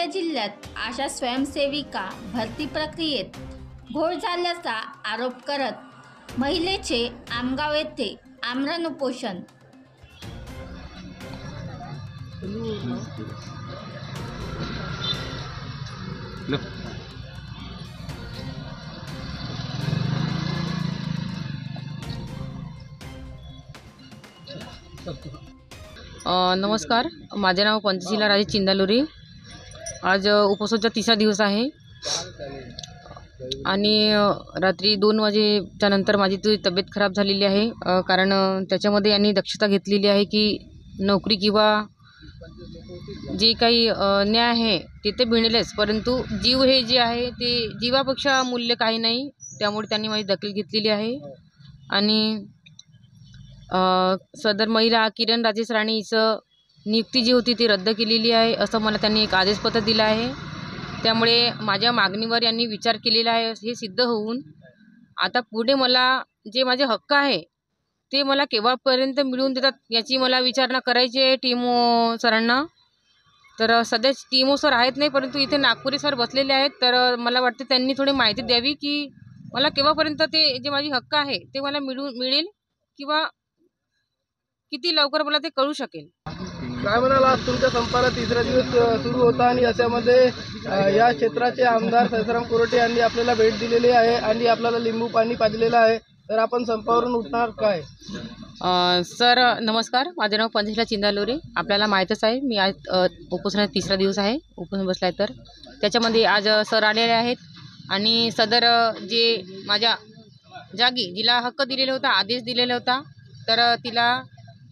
जिल्ह्यात आशा स्वयंसेविका भरती प्रक्रियेत घोळ झाल्याचा आरोप करत महिलेचे आमगाव येथे आमरण उपोषण। नमस्कार, माझे नाव पंचशीला राजेश चिंदालोरी। आज उपोषणाचा तिसरा दिवस आहे आणि रात्री 2 वाजेच्या नंतर माझी तब्येत खराब झालेली आहे, कारण त्याच्यामध्ये यांनी दक्षता घेतलेली आहे की नोकरी किंवा जे काही न्याय आहे ते तर मिळेलच, परंतु जीव हे जे आहे ते जीवापेक्षा मूल्य काही नाही। त्यामुळे त्यांनी माझी दखल घेतलेली आहे आणि सदर महिला किरण राजेश राणे हिचं नियुक्ती जी होती ती रद्द केलेली आहे असं मला त्यांनी एक आदेशपत्र दिलं आहे। त्यामुळे माझ्या मागणीवर यांनी विचार केलेला आहे हे सिद्ध होऊन आता पुढे मला जे माझे हक्क आहे ते मला केव्हापर्यंत मिळवून देतात याची मला विचारणा करायची आहे टीमो सरांना। तर सध्या टीमो सर आहेत नाही, परंतु इथे नागपुरी सर बसलेले आहेत, तर मला वाटते त्यांनी थोडी माहिती द्यावी की मला केव्हापर्यंत ते जे माझे हक्क आहे ते मला मिळेल किंवा किती लवकर मला ते कळू शकेल। काय म्हणाल, आज तुमच्या संपाला तिसरा दिवस सुरू होता आणि अशामध्ये या क्षेत्राचे आमदार सैताराम कोरटे यांनी आपल्याला भेट दिलेली आहे आणि आपल्याला लिंबू पाणी पाजलेलं आहे, तर आपण संपावरून उठणार काय? सर नमस्कार, माझे नाव पंचशीला चिंदालोरी। आपल्याला माहीतच आहे मी आज उपोषणाचा तिसरा दिवस आहे, उपोषण बसलाय, तर त्याच्यामध्ये आज सर आलेले आहेत आणि सदर जे माझ्या जागी जिला हक्क दिलेला होता, आदेश दिलेला होता, तर तिला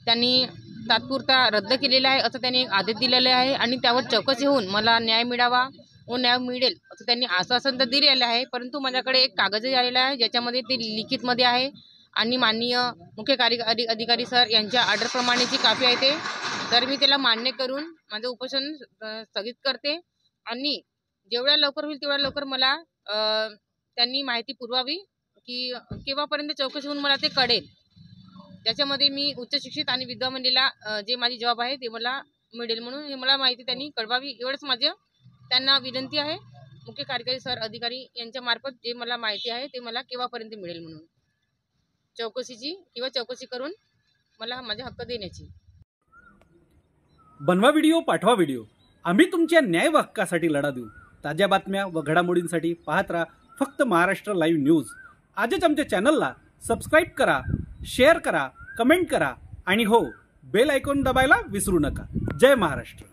त्यांनी तात्पुरता रद्द केलेला आहे असं त्यांनी एक आदेश दिलेला आहे आणि त्यावर चौकशी होऊन मला न्याय मिळावा व न्याय मिळेल असं त्यांनी आश्वासन तर दिलेलं आहे। परंतु माझ्याकडे एक कागदही आलेला आहे ज्याच्यामध्ये ते लिखितमध्ये आहे आणि माननीय मुख्य कार्यकारी अधिकारी सर यांच्या ऑर्डरप्रमाणेची कॉपी आहे ते, तर मी त्याला मान्य करून माझं उपोषण स्थगित करते आणि जेवढ्या लवकर होईल तेवढ्या लवकर मला त्यांनी माहिती पुरवावी की केव्हापर्यंत चौकशी होऊन मला ते कळेल, ज्याच्यामध्ये मी उच्च शिक्षित आणि विद्यामंडळाला जे माझी जॉब आहे ते मला मिळेल, म्हणून हे मला माहिती त्यांनी कळवावी एवढंच माझं त्यांना विनंती आहे। मुख्य कार्यकारी सर अधिकारी यांच्या मार्फत जे मला माहिती आहे ते मला केव्हापर्यंत मिळेल म्हणून चौकशीची किंवा चौकशी करून मला माझे हक्क देण्याची। बनवा व्हिडिओ, पाठवा व्हिडिओ, आम्ही तुमच्या न्याय व हक्कासाठी लढा देऊ। ताज्या बातम्या व घडामोडींसाठी पाहत राहा फक्त महाराष्ट्र लाईव्ह न्यूज। आजच आमच्या चॅनलला सबस्क्राईब करा, शेअर करा, कमेंट करा आणि हो, बेल आयकॉन दबायला विसरू नका। जय महाराष्ट्र।